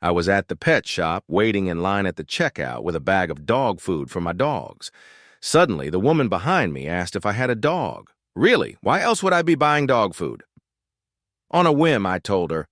I was at the pet shop waiting in line at the checkout with a bag of dog food for my dogs. Suddenly, the woman behind me asked if I had a dog. Really? Why else would I be buying dog food? On a whim, I told her,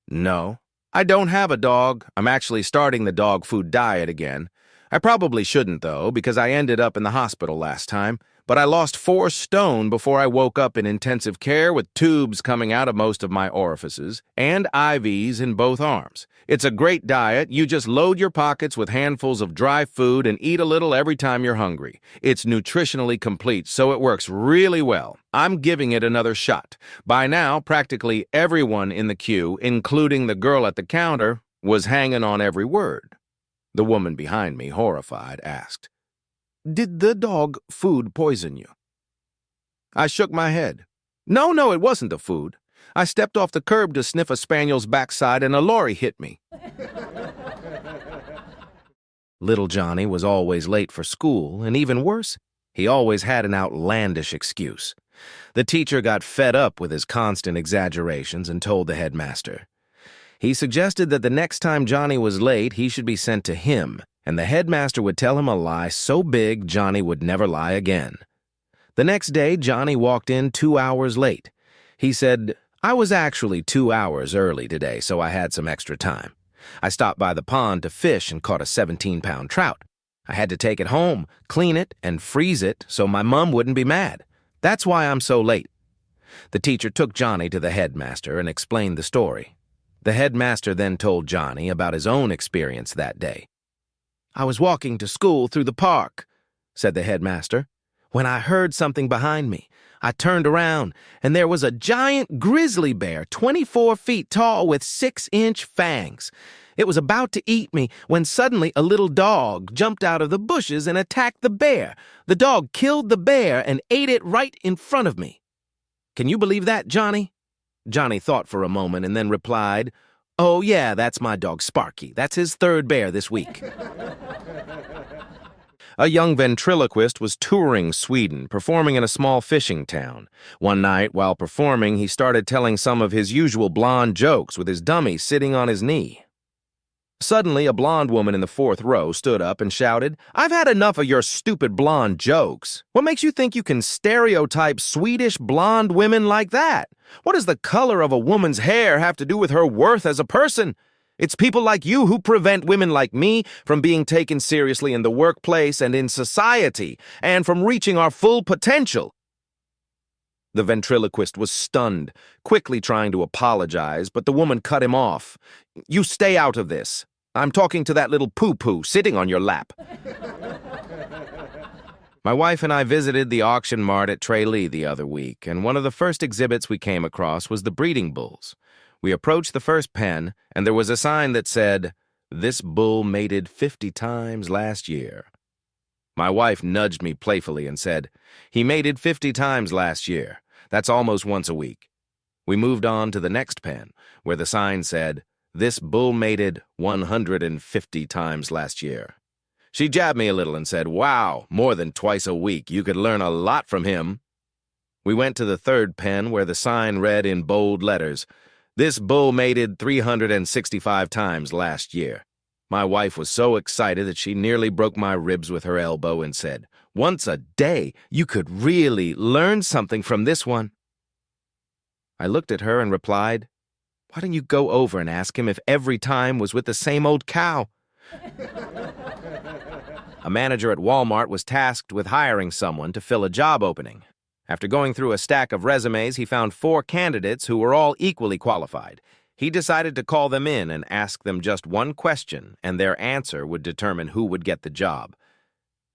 "No, I don't have a dog. I'm actually starting the dog food diet again. I probably shouldn't, though, because I ended up in the hospital last time, but I lost 4 stone before I woke up in intensive care with tubes coming out of most of my orifices and IVs in both arms. It's a great diet. You just load your pockets with handfuls of dry food and eat a little every time you're hungry. It's nutritionally complete, so it works really well. I'm giving it another shot." By now, practically everyone in the queue, including the girl at the counter, was hanging on every word. The woman behind me, horrified, asked, "Did the dog food poison you?" I shook my head. No, it wasn't the food. I stepped off the curb to sniff a spaniel's backside and a lorry hit me. Little Johnny was always late for school, and even worse, he always had an outlandish excuse. The teacher got fed up with his constant exaggerations and told the headmaster. He suggested that the next time Johnny was late, he should be sent to him, and the headmaster would tell him a lie so big Johnny would never lie again. The next day, Johnny walked in 2 hours late. He said, "I was actually 2 hours early today, so I had some extra time. I stopped by the pond to fish and caught a 17-pound trout. I had to take it home, clean it, and freeze it so my mom wouldn't be mad. That's why I'm so late." The teacher took Johnny to the headmaster and explained the story. The headmaster then told Johnny about his own experience that day. "I was walking to school through the park," said the headmaster, "when I heard something behind me. I turned around, and there was a giant grizzly bear, 24 feet tall with 6-inch fangs. It was about to eat me when suddenly a little dog jumped out of the bushes and attacked the bear. The dog killed the bear and ate it right in front of me. Can you believe that, Johnny?" Johnny thought for a moment and then replied, "Oh, yeah, that's my dog Sparky. That's his 3rd bear this week." A young ventriloquist was touring Sweden, performing in a small fishing town. One night, while performing, he started telling some of his usual blonde jokes with his dummy sitting on his knee. Suddenly, a blonde woman in the 4th row stood up and shouted, "I've had enough of your stupid blonde jokes. What makes you think you can stereotype Swedish blonde women like that? What does the color of a woman's hair have to do with her worth as a person? It's people like you who prevent women like me from being taken seriously in the workplace and in society, and from reaching our full potential." The ventriloquist was stunned, quickly trying to apologize, but the woman cut him off. "You stay out of this. I'm talking to that little poo-poo sitting on your lap." My wife and I visited the auction mart at Tralee the other week, and one of the first exhibits we came across was the breeding bulls. We approached the first pen, and there was a sign that said, "This bull mated 50 times last year." My wife nudged me playfully and said, "He mated 50 times last year. That's almost once a week." We moved on to the next pen, where the sign said, "This bull mated 150 times last year." She jabbed me a little and said, "Wow, more than twice a week. You could learn a lot from him." We went to the third pen, where the sign read in bold letters, "This bull mated 365 times last year." My wife was so excited that she nearly broke my ribs with her elbow and said, "Once a day, you could really learn something from this one." I looked at her and replied, "Why don't you go over and ask him if every time was with the same old cow?" A manager at Walmart was tasked with hiring someone to fill a job opening. After going through a stack of resumes, he found 4 candidates who were all equally qualified. He decided to call them in and ask them just one question, and their answer would determine who would get the job.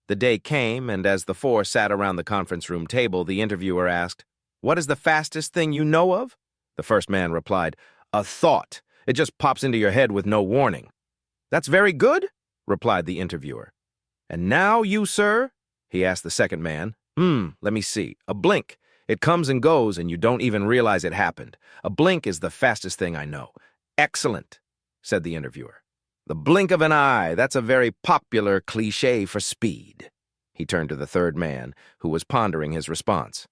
The day came, and as the 4 sat around the conference room table, the interviewer asked, "What is the fastest thing you know of?" The first man replied, "A thought. It just pops into your head with no warning." "That's very good," replied the interviewer. "And now you, sir?" he asked the second man. Let me see. A blink. It comes and goes, and you don't even realize it happened. A blink is the fastest thing I know." "Excellent," said the interviewer. "The blink of an eye, that's a very popular cliché for speed." He turned to the third man, who was pondering his response.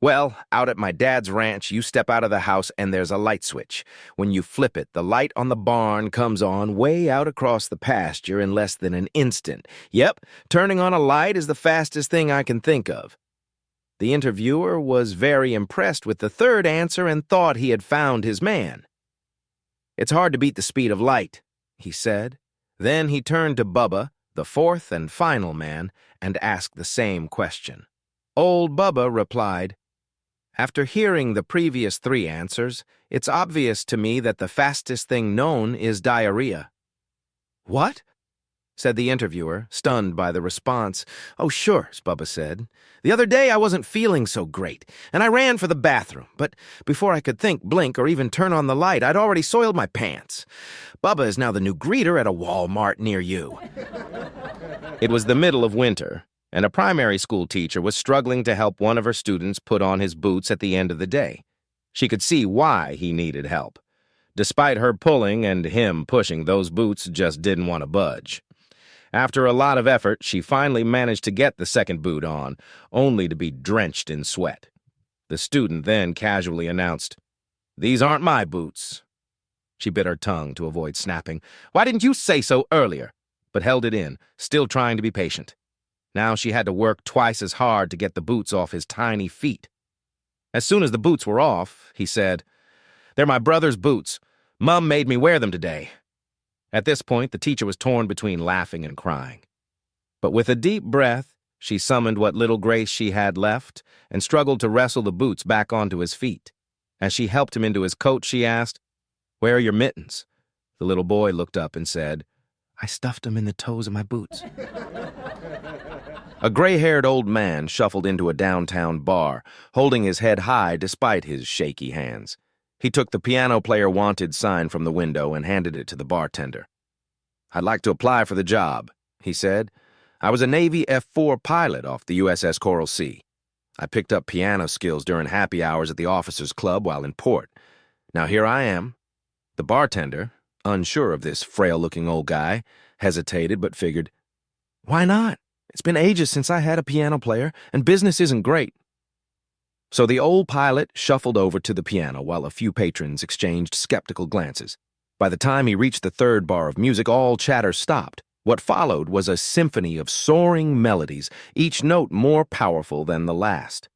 Well, out at my dad's ranch, you step out of the house and there's a light switch. When you flip it, the light on the barn comes on way out across the pasture in less than an instant. Yep, turning on a light is the fastest thing I can think of. The interviewer was very impressed with the third answer and thought he had found his man. It's hard to beat the speed of light, he said. Then he turned to Bubba, the fourth and final man, and asked the same question. Old Bubba replied, "After hearing the previous three answers, it's obvious to me that the fastest thing known is diarrhea." "What?" said the interviewer, stunned by the response. "Oh, sure," Bubba said. "The other day I wasn't feeling so great, and I ran for the bathroom, but before I could think, blink, or even turn on the light, I'd already soiled my pants. Bubba is now the new greeter at a Walmart near you." It was the middle of winter, and a primary school teacher was struggling to help one of her students put on his boots at the end of the day. She could see why he needed help. Despite her pulling and him pushing, those boots just didn't want to budge. After a lot of effort, she finally managed to get the second boot on, only to be drenched in sweat. The student then casually announced, "These aren't my boots." She bit her tongue to avoid snapping. "Why didn't you say so earlier?" but held it in, still trying to be patient. Now she had to work twice as hard to get the boots off his tiny feet. As soon as the boots were off, he said, "They're my brother's boots. Mom made me wear them today." At this point, the teacher was torn between laughing and crying. But with a deep breath, she summoned what little grace she had left and struggled to wrestle the boots back onto his feet. As she helped him into his coat, she asked, "Where are your mittens?" The little boy looked up and said, "I stuffed them in the toes of my boots." A gray-haired old man shuffled into a downtown bar, holding his head high despite his shaky hands. He took the piano player wanted sign from the window and handed it to the bartender. "I'd like to apply for the job," he said. "I was a Navy F-4 pilot off the USS Coral Sea. I picked up piano skills during happy hours at the officers' club while in port. Now here I am." The bartender, unsure of this frail-looking old guy, hesitated but figured, "Why not? It's been ages since I had a piano player, and business isn't great." So the old pilot shuffled over to the piano while a few patrons exchanged skeptical glances. By the time he reached the third bar of music, all chatter stopped. What followed was a symphony of soaring melodies, each note more powerful than the last.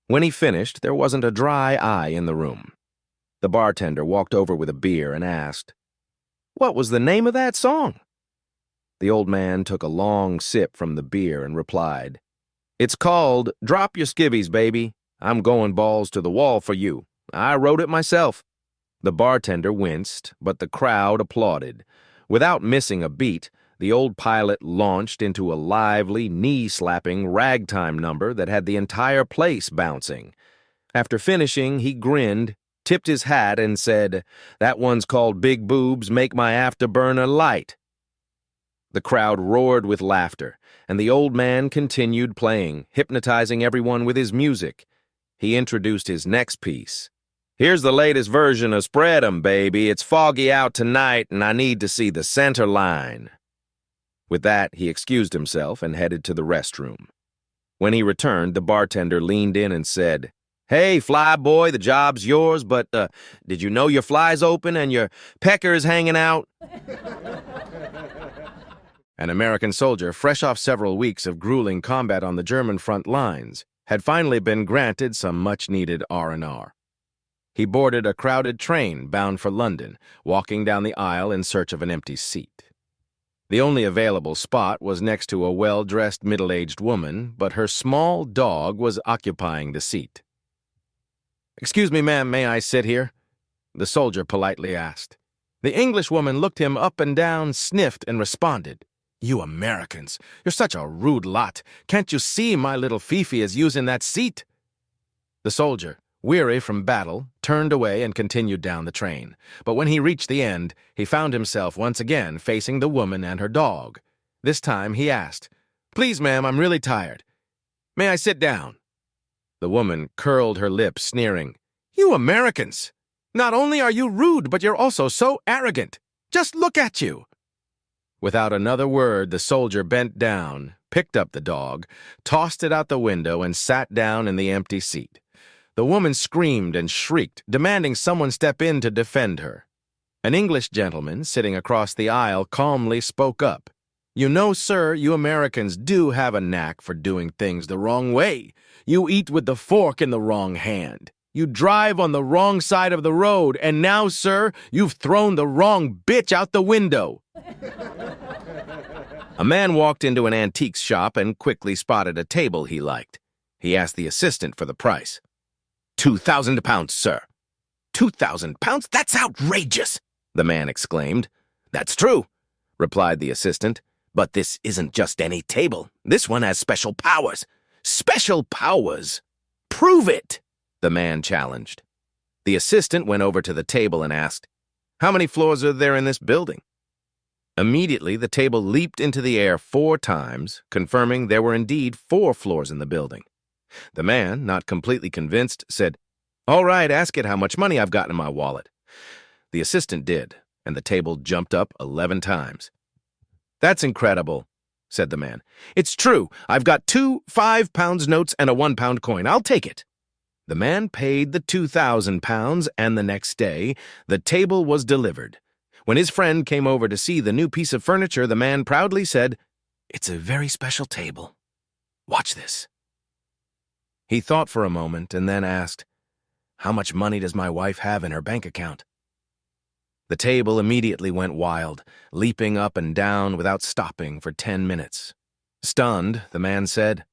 When he finished, there wasn't a dry eye in the room. The bartender walked over with a beer and asked, "What was the name of that song?" The old man took a long sip from the beer and replied, "It's called Drop Your Skivvies, Baby. I'm going balls to the wall for you. I wrote it myself." The bartender winced, but the crowd applauded. Without missing a beat, the old pilot launched into a lively, knee-slapping ragtime number that had the entire place bouncing. After finishing, he grinned, tipped his hat, and said, "That one's called Big Boobs Make My Afterburner Light." The crowd roared with laughter, and the old man continued playing, hypnotizing everyone with his music. He introduced his next piece. "Here's the latest version of Spread 'em, Baby. It's foggy out tonight, and I need to see the center line." With that, he excused himself and headed to the restroom. When he returned, the bartender leaned in and said, "Hey, fly boy, the job's yours, but did you know your fly's open and your pecker's hanging out?" An American soldier, fresh off several weeks of grueling combat on the German front lines, had finally been granted some much-needed R&R. He boarded a crowded train bound for London, walking down the aisle in search of an empty seat. The only available spot was next to a well-dressed middle-aged woman, but her small dog was occupying the seat. "Excuse me, ma'am, may I sit here?" the soldier politely asked. The Englishwoman looked him up and down, sniffed, and responded, "You Americans, you're such a rude lot. Can't you see my little Fifi is using that seat?" The soldier, weary from battle, turned away and continued down the train. But when he reached the end, he found himself once again facing the woman and her dog. This time he asked, "Please, ma'am, I'm really tired. May I sit down?" The woman curled her lip, sneering, "You Americans! Not only are you rude, but you're also so arrogant. Just look at you." Without another word, the soldier bent down, picked up the dog, tossed it out the window, and sat down in the empty seat. The woman screamed and shrieked, demanding someone step in to defend her. An English gentleman sitting across the aisle calmly spoke up. "You know, sir, you Americans do have a knack for doing things the wrong way. You eat with the fork in the wrong hand. You drive on the wrong side of the road, and now, sir, you've thrown the wrong bitch out the window." A man walked into an antiques shop and quickly spotted a table he liked. He asked the assistant for the price. £2,000, sir." £2,000? That's outrageous, the man exclaimed. "That's true," replied the assistant. "But this isn't just any table. This one has special powers." "Special powers? Prove it," the man challenged. The assistant went over to the table and asked, "How many floors are there in this building?" Immediately, the table leaped into the air 4 times, confirming there were indeed 4 floors in the building. The man, not completely convinced, said, "All right, ask it how much money I've got in my wallet." The assistant did, and the table jumped up 11 times. "That's incredible," said the man. "It's true. I've got 2 5-pound notes and a 1-pound coin. I'll take it." The man paid the £2,000, and the next day, the table was delivered. When his friend came over to see the new piece of furniture, the man proudly said, "It's a very special table. Watch this." He thought for a moment and then asked, "How much money does my wife have in her bank account?" The table immediately went wild, leaping up and down without stopping for 10 minutes. Stunned, the man said,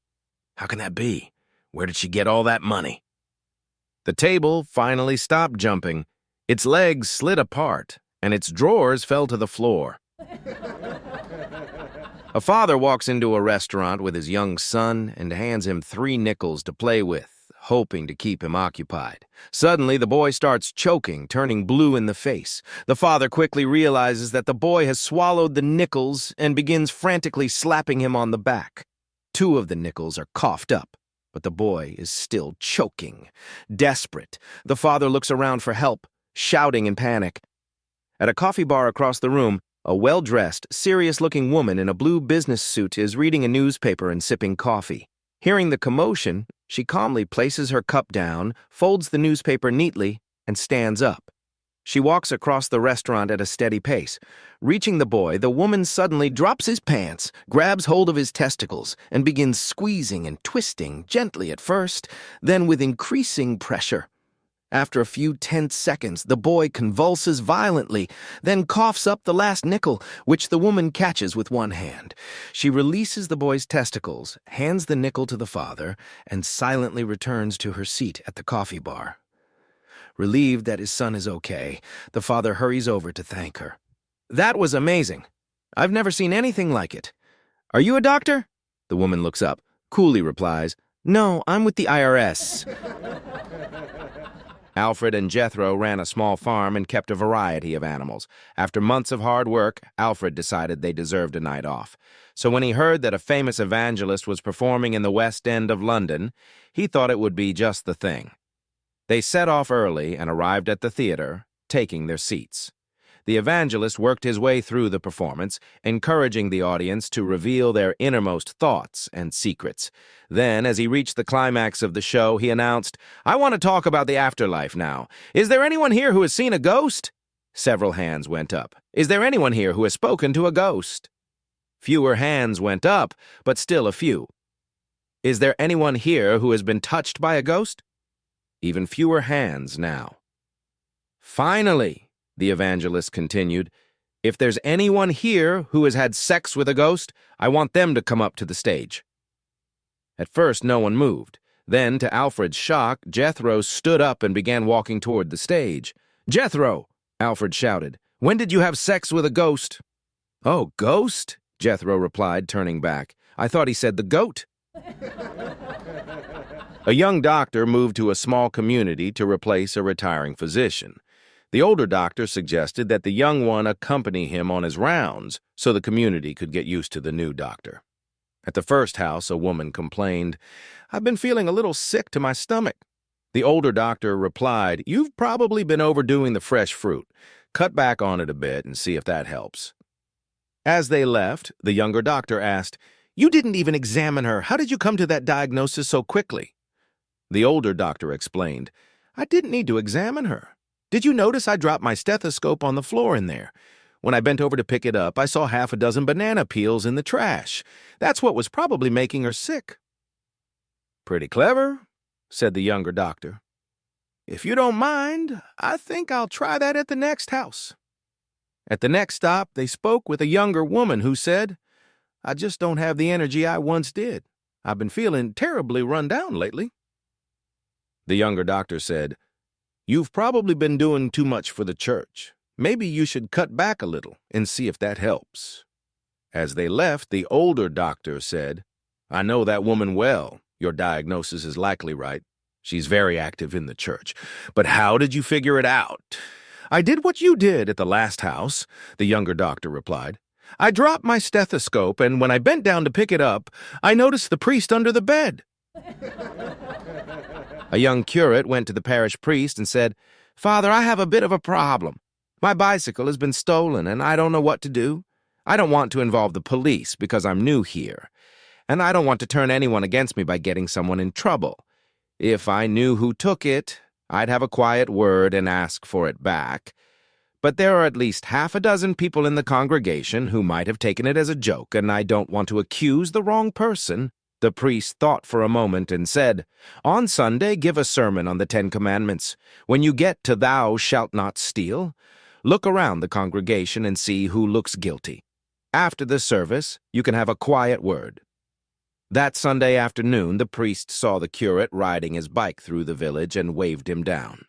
"How can that be? Where did she get all that money?" The table finally stopped jumping. Its legs slid apart, and its drawers fell to the floor. A father walks into a restaurant with his young son and hands him 3 nickels to play with, hoping to keep him occupied. Suddenly, the boy starts choking, turning blue in the face. The father quickly realizes that the boy has swallowed the nickels and begins frantically slapping him on the back. 2 of the nickels are coughed up, but the boy is still choking. Desperate, the father looks around for help, shouting in panic. At a coffee bar across the room, a well-dressed, serious-looking woman in a blue business suit is reading a newspaper and sipping coffee. Hearing the commotion, she calmly places her cup down, folds the newspaper neatly, and stands up. She walks across the restaurant at a steady pace. Reaching the boy, the woman suddenly drops his pants, grabs hold of his testicles, and begins squeezing and twisting, gently at first, then with increasing pressure. After a few tense seconds, the boy convulses violently, then coughs up the last nickel, which the woman catches with one hand. She releases the boy's testicles, hands the nickel to the father, and silently returns to her seat at the coffee bar. Relieved that his son is okay, the father hurries over to thank her. "That was amazing. I've never seen anything like it. Are you a doctor?" The woman looks up, coolly replies, "No, I'm with the IRS." Alfred and Jethro ran a small farm and kept a variety of animals. After months of hard work, Alfred decided they deserved a night off. So when he heard that a famous evangelist was performing in the West End of London, he thought it would be just the thing. They set off early and arrived at the theater, taking their seats. The evangelist worked his way through the performance, encouraging the audience to reveal their innermost thoughts and secrets. Then, as he reached the climax of the show, he announced, "I want to talk about the afterlife now. Is there anyone here who has seen a ghost?" Several hands went up. "Is there anyone here who has spoken to a ghost?" Fewer hands went up, but still a few. "Is there anyone here who has been touched by a ghost?" Even fewer hands now. "Finally," the evangelist continued, "if there's anyone here who has had sex with a ghost, I want them to come up to the stage." At first, no one moved. Then, to Alfred's shock, Jethro stood up and began walking toward the stage. "Jethro!" Alfred shouted. "When did you have sex with a ghost?" "Oh, ghost?" Jethro replied, turning back. "I thought he said the goat." A young doctor moved to a small community to replace a retiring physician. The older doctor suggested that the young one accompany him on his rounds so the community could get used to the new doctor. At the first house, a woman complained, "I've been feeling a little sick to my stomach." The older doctor replied, "You've probably been overdoing the fresh fruit. Cut back on it a bit and see if that helps." As they left, the younger doctor asked, "You didn't even examine her. How did you come to that diagnosis so quickly?" The older doctor explained, "I didn't need to examine her. Did you notice I dropped my stethoscope on the floor in there? When I bent over to pick it up, I saw half a dozen banana peels in the trash. That's what was probably making her sick." "Pretty clever," said the younger doctor. "If you don't mind, I think I'll try that at the next house." At the next stop, they spoke with a younger woman who said, "I just don't have the energy I once did. I've been feeling terribly run down lately." The younger doctor said, "You've probably been doing too much for the church. Maybe you should cut back a little and see if that helps." As they left, the older doctor said, "I know that woman well. Your diagnosis is likely right. She's very active in the church. But how did you figure it out?" "I did what you did at the last house," the younger doctor replied. "I dropped my stethoscope, and when I bent down to pick it up, I noticed the priest under the bed." A young curate went to the parish priest and said, "Father, I have a bit of a problem. My bicycle has been stolen, and I don't know what to do. I don't want to involve the police because I'm new here, and I don't want to turn anyone against me by getting someone in trouble. If I knew who took it, I'd have a quiet word and ask for it back. But there are at least half a dozen people in the congregation who might have taken it as a joke, and I don't want to accuse the wrong person." The priest thought for a moment and said, "On Sunday, give a sermon on the 10 Commandments. When you get to 'Thou shalt not steal,' look around the congregation and see who looks guilty. After the service, you can have a quiet word." That Sunday afternoon, the priest saw the curate riding his bike through the village and waved him down.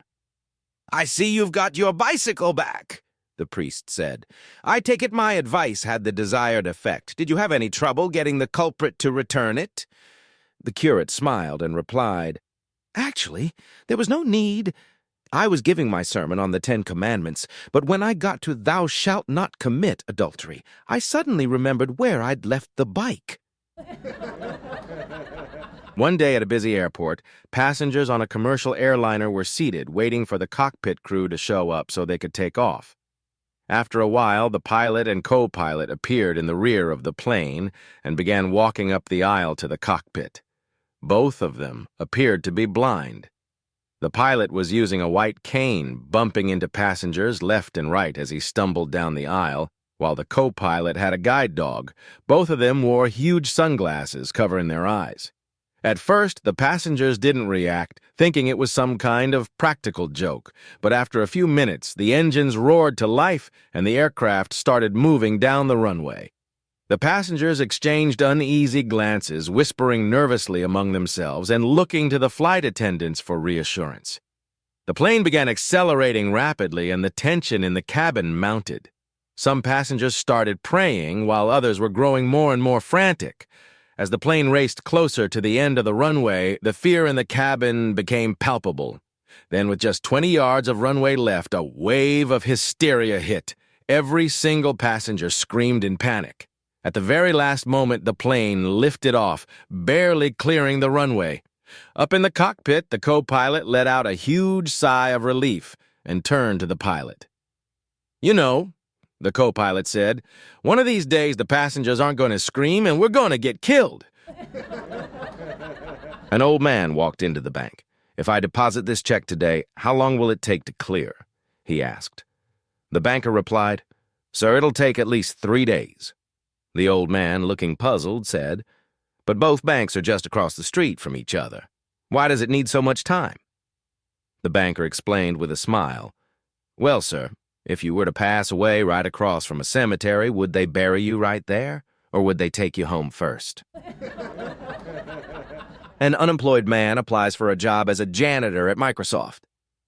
"I see you've got your bicycle back," the priest said. "I take it my advice had the desired effect. Did you have any trouble getting the culprit to return it?" The curate smiled and replied, "Actually, there was no need. I was giving my sermon on the 10 Commandments, but when I got to 'Thou shalt not commit adultery,' I suddenly remembered where I'd left the bike." One day at a busy airport, passengers on a commercial airliner were seated waiting for the cockpit crew to show up so they could take off. After a while, the pilot and co-pilot appeared in the rear of the plane and began walking up the aisle to the cockpit. Both of them appeared to be blind. The pilot was using a white cane, bumping into passengers left and right as he stumbled down the aisle, while the co-pilot had a guide dog. Both of them wore huge sunglasses covering their eyes. At first, the passengers didn't react, thinking it was some kind of practical joke, but after a few minutes, the engines roared to life and the aircraft started moving down the runway. The passengers exchanged uneasy glances, whispering nervously among themselves and looking to the flight attendants for reassurance. The plane began accelerating rapidly and the tension in the cabin mounted. Some passengers started praying while others were growing more and more frantic. As the plane raced closer to the end of the runway, the fear in the cabin became palpable. Then, with just 20 yards of runway left, a wave of hysteria hit. Every single passenger screamed in panic. At the very last moment, the plane lifted off, barely clearing the runway. Up in the cockpit, the co-pilot let out a huge sigh of relief and turned to the pilot. "You know," the co-pilot said, "one of these days the passengers aren't going to scream and we're going to get killed." An old man walked into the bank. "If I deposit this check today, how long will it take to clear?" he asked. The banker replied, "Sir, it'll take at least 3 days." The old man, looking puzzled, said, "But both banks are just across the street from each other. Why does it need so much time?" The banker explained with a smile, "Well, sir, if you were to pass away right across from a cemetery, would they bury you right there, or would they take you home first?" An unemployed man applies for a job as a janitor at Microsoft.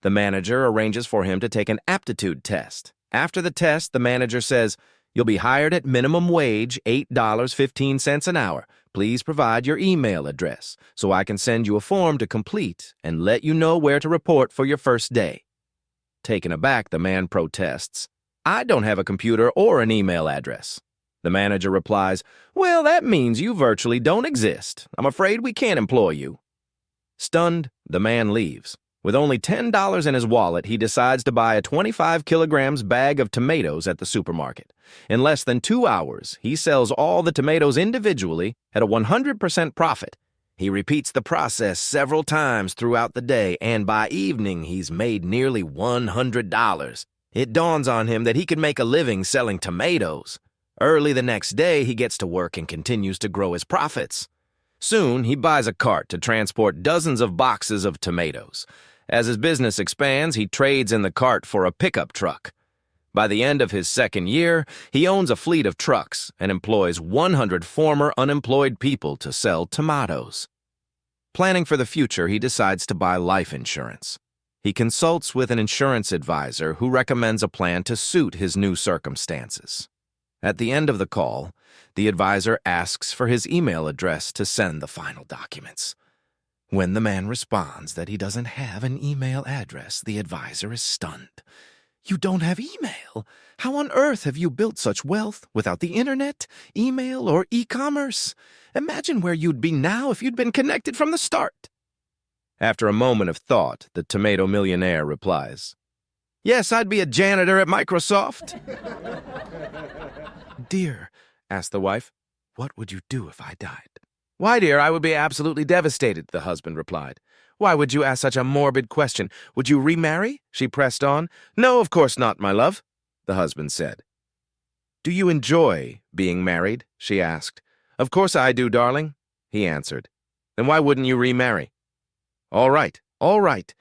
The manager arranges for him to take an aptitude test. After the test, the manager says, "You'll be hired at minimum wage, $8.15 an hour. Please provide your email address so I can send you a form to complete and let you know where to report for your first day." Taken aback, the man protests, "I don't have a computer or an email address." The manager replies, "Well, that means you virtually don't exist. I'm afraid we can't employ you." Stunned, the man leaves. With only $10 in his wallet, he decides to buy a 25 kilograms bag of tomatoes at the supermarket. In less than 2 hours, he sells all the tomatoes individually at a 100% profit. He repeats the process several times throughout the day, and by evening he's made nearly $100. It dawns on him that he could make a living selling tomatoes. Early the next day, he gets to work and continues to grow his profits. Soon, he buys a cart to transport dozens of boxes of tomatoes. As his business expands, he trades in the cart for a pickup truck. By the end of his second year, he owns a fleet of trucks and employs 100 former unemployed people to sell tomatoes. Planning for the future, he decides to buy life insurance. He consults with an insurance advisor who recommends a plan to suit his new circumstances. At the end of the call, the advisor asks for his email address to send the final documents. When the man responds that he doesn't have an email address, the advisor is stunned. "You don't have email? How on earth have you built such wealth without the internet, email, or e-commerce? Imagine where you'd be now if you'd been connected from the start." After a moment of thought, the tomato millionaire replies, "Yes, I'd be a janitor at Microsoft." "Dear," asked the wife, "what would you do if I died?" "Why, dear, I would be absolutely devastated," the husband replied. "Why would you ask such a morbid question? Would you remarry?" she pressed on. "No, of course not, my love," the husband said. "Do you enjoy being married?" she asked. "Of course I do, darling," he answered. "Then why wouldn't you remarry?" All right,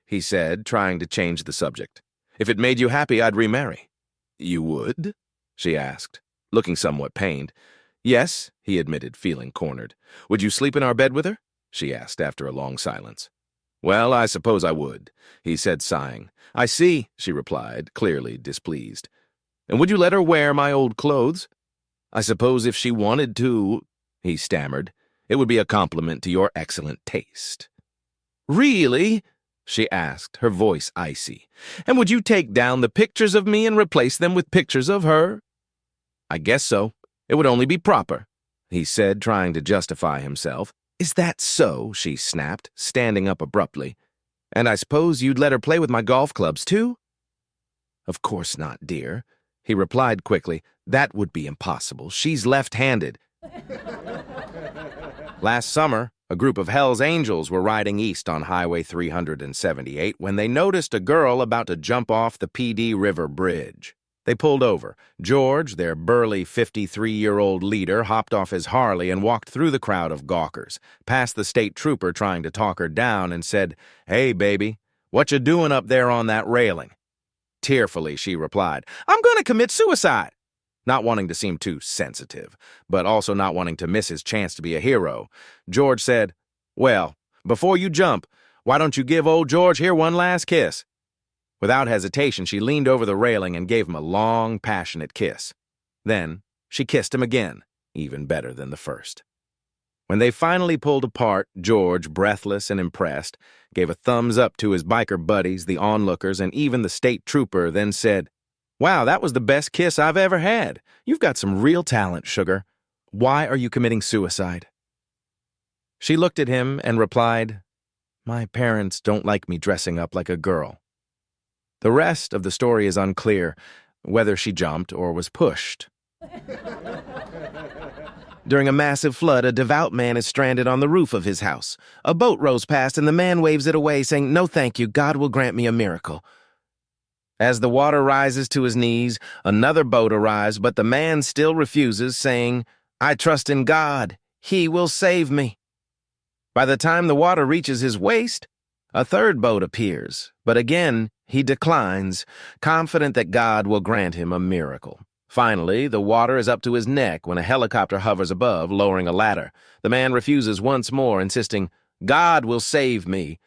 he said, trying to change the subject. "If it made you happy, I'd remarry." "You would?" she asked, looking somewhat pained. "Yes," he admitted, feeling cornered. "Would you sleep in our bed with her?" she asked after a long silence. "Well, I suppose I would," he said, sighing. "I see," she replied, clearly displeased. "And would you let her wear my old clothes?" "I suppose if she wanted to," he stammered. "It would be a compliment to your excellent taste." "Really?" she asked, her voice icy. "And would you take down the pictures of me and replace them with pictures of her?" "I guess so. It would only be proper," he said, trying to justify himself. "Is that so?" she snapped, standing up abruptly. "And I suppose you'd let her play with my golf clubs, too?" "Of course not, dear," he replied quickly. "That would be impossible. She's left-handed." Last summer, a group of Hell's Angels were riding east on Highway 378 when they noticed a girl about to jump off the PD River Bridge. They pulled over. George, their burly 53-year-old leader, hopped off his Harley and walked through the crowd of gawkers, past the state trooper trying to talk her down, and said, "Hey, baby, what you doing up there on that railing?" Tearfully, she replied, "I'm going to commit suicide," not wanting to seem too sensitive, but also not wanting to miss his chance to be a hero. George said, "Well, before you jump, why don't you give old George here one last kiss?" Without hesitation, she leaned over the railing and gave him a long, passionate kiss. Then she kissed him again, even better than the first. When they finally pulled apart, George, breathless and impressed, gave a thumbs up to his biker buddies, the onlookers, and even the state trooper, then said, "Wow, that was the best kiss I've ever had. You've got some real talent, sugar. Why are you committing suicide?" She looked at him and replied, "My parents don't like me dressing up like a girl." The rest of the story is unclear, whether she jumped or was pushed. During a massive flood, a devout man is stranded on the roof of his house. A boat rows past and the man waves it away, saying, "No thank you, God will grant me a miracle." As the water rises to his knees, another boat arrives, but the man still refuses, saying, "I trust in God, He will save me." By the time the water reaches his waist, a third boat appears, but again he declines, confident that God will grant him a miracle. Finally, the water is up to his neck when a helicopter hovers above, lowering a ladder. The man refuses once more, insisting, "God will save me."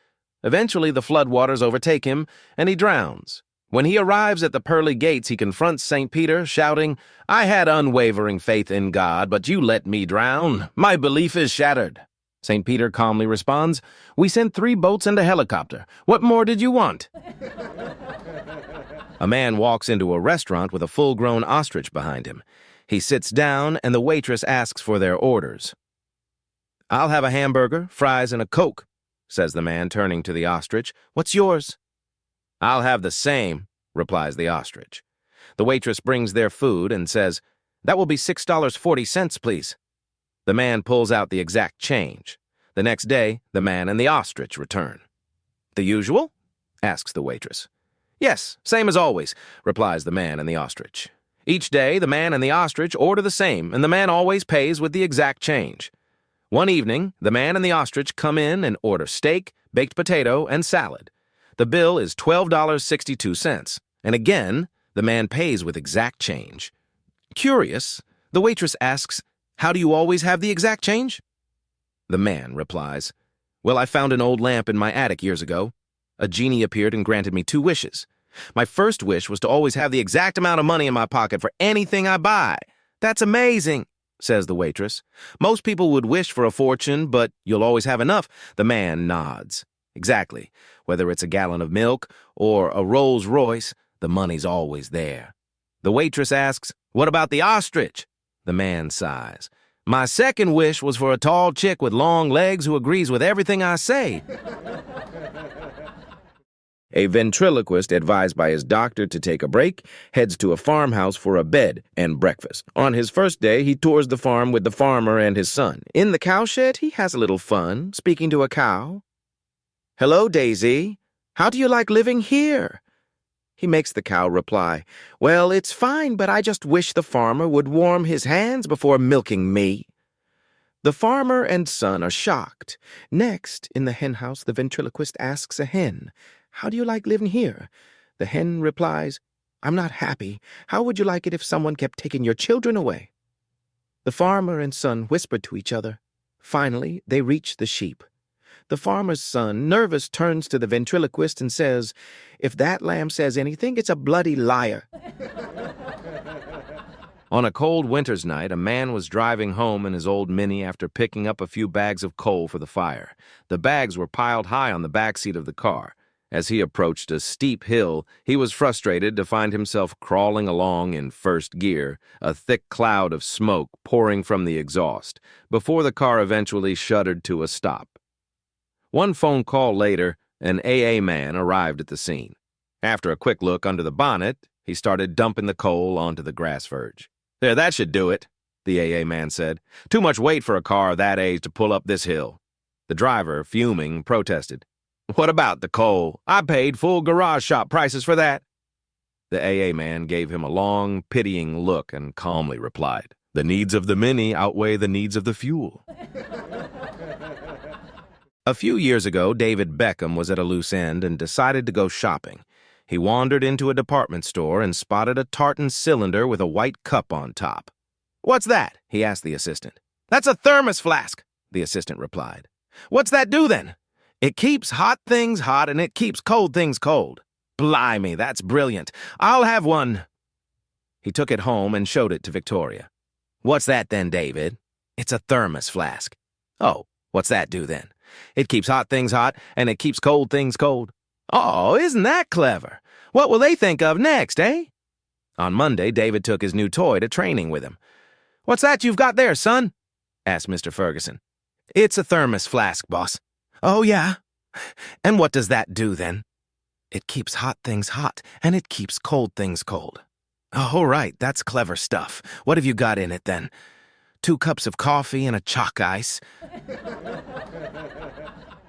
Eventually, the floodwaters overtake him, and he drowns. When he arrives at the pearly gates, he confronts St. Peter, shouting, "I had unwavering faith in God, but you let me drown. My belief is shattered." St. Peter calmly responds, "We sent 3 boats and a helicopter. What more did you want?" A man walks into a restaurant with a full-grown ostrich behind him. He sits down, and the waitress asks for their orders. "I'll have a hamburger, fries, and a Coke," says the man, turning to the ostrich. "What's yours?" "I'll have the same," replies the ostrich. The waitress brings their food and says, "That will be $6.40, please." The man pulls out the exact change. The next day, the man and the ostrich return. "The usual?" asks the waitress. "Yes, same as always," replies the man and the ostrich. Each day, the man and the ostrich order the same, and the man always pays with the exact change. One evening, the man and the ostrich come in and order steak, baked potato, and salad. The bill is $12.62, and again, the man pays with exact change. Curious, the waitress asks, "How do you always have the exact change?" The man replies, "Well, I found an old lamp in my attic years ago. A genie appeared and granted me 2 wishes. My first wish was to always have the exact amount of money in my pocket for anything I buy." "That's amazing," says the waitress. "Most people would wish for a fortune, but you'll always have enough." The man nods. "Exactly. Whether it's a gallon of milk or a Rolls Royce, the money's always there." The waitress asks, "What about the ostrich?" The man sighs. "My second wish was for a tall chick with long legs who agrees with everything I say." A ventriloquist, advised by his doctor to take a break, heads to a farmhouse for a bed and breakfast. On his first day, he tours the farm with the farmer and his son. In the cowshed, he has a little fun, speaking to a cow. "Hello, Daisy. How do you like living here?" He makes the cow reply, "Well, it's fine, but I just wish the farmer would warm his hands before milking me." The farmer and son are shocked. Next, in the henhouse, the ventriloquist asks a hen, "How do you like living here?" The hen replies, "I'm not happy. How would you like it if someone kept taking your children away?" The farmer and son whisper to each other. Finally, they reach the sheep. The farmer's son, nervous, turns to the ventriloquist and says, "If that lamb says anything, it's a bloody liar." On a cold winter's night, a man was driving home in his old Mini after picking up a few bags of coal for the fire. The bags were piled high on the back seat of the car. As he approached a steep hill, he was frustrated to find himself crawling along in first gear, a thick cloud of smoke pouring from the exhaust, before the car eventually shuddered to a stop. One phone call later, an AA man arrived at the scene. After a quick look under the bonnet, he started dumping the coal onto the grass verge. "There, that should do it," the AA man said. "Too much weight for a car of that age to pull up this hill." The driver, fuming, protested. "What about the coal? I paid full garage shop prices for that." The AA man gave him a long, pitying look and calmly replied, "The needs of the Mini outweigh the needs of the fuel." A few years ago, David Beckham was at a loose end and decided to go shopping. He wandered into a department store and spotted a tartan cylinder with a white cup on top. "What's that?" he asked the assistant. "That's a thermos flask," the assistant replied. "What's that do then?" "It keeps hot things hot and it keeps cold things cold." "Blimey, that's brilliant. I'll have one." He took it home and showed it to Victoria. "What's that then, David?" "It's a thermos flask." "Oh, what's that do then?" "It keeps hot things hot and it keeps cold things cold." "Oh, isn't that clever? What will they think of next, eh?" On Monday, David took his new toy to training with him. "What's that you've got there, son?" asked Mr. Ferguson. "It's a thermos flask, boss." "Oh, yeah? And what does that do then?" "It keeps hot things hot and it keeps cold things cold." "Oh, right, that's clever stuff. What have you got in it then?" 2 cups of coffee and a chalk ice."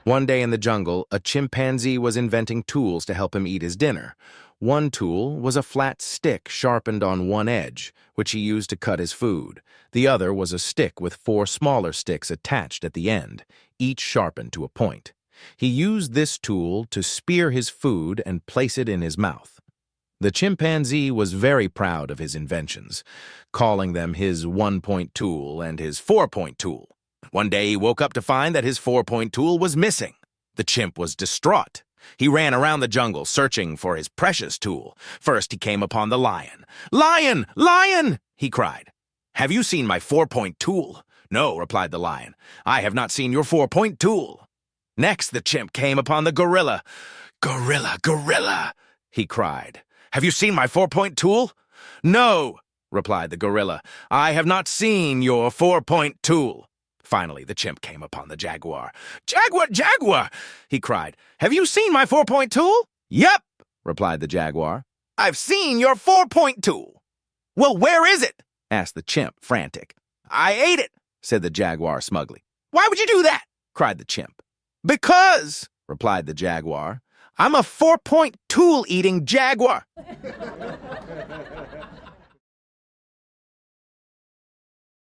One day in the jungle, a chimpanzee was inventing tools to help him eat his dinner. One tool was a flat stick sharpened on one edge, which he used to cut his food. The other was a stick with 4 smaller sticks attached at the end, each sharpened to a point. He used this tool to spear his food and place it in his mouth. The chimpanzee was very proud of his inventions, calling them his 1-point tool and his 4-point tool. One day he woke up to find that his 4-point tool was missing. The chimp was distraught. He ran around the jungle searching for his precious tool. First he came upon the lion. "Lion! Lion!" he cried. "Have you seen my 4-point tool?" "No," replied the lion. "I have not seen your 4-point tool." Next the chimp came upon the gorilla. "Gorilla, gorilla!" he cried. "Have you seen my 4-point tool?" "No," replied the gorilla. "I have not seen your 4-point tool." Finally, the chimp came upon the jaguar. "Jaguar, jaguar!" he cried. "Have you seen my 4-point tool?" "Yep," replied the jaguar. "I've seen your 4-point tool." "Well, where is it?" asked the chimp, frantic. "I ate it," said the jaguar smugly. "Why would you do that?" cried the chimp. "Because," replied the jaguar, "I'm a 4-point tool-eating jaguar."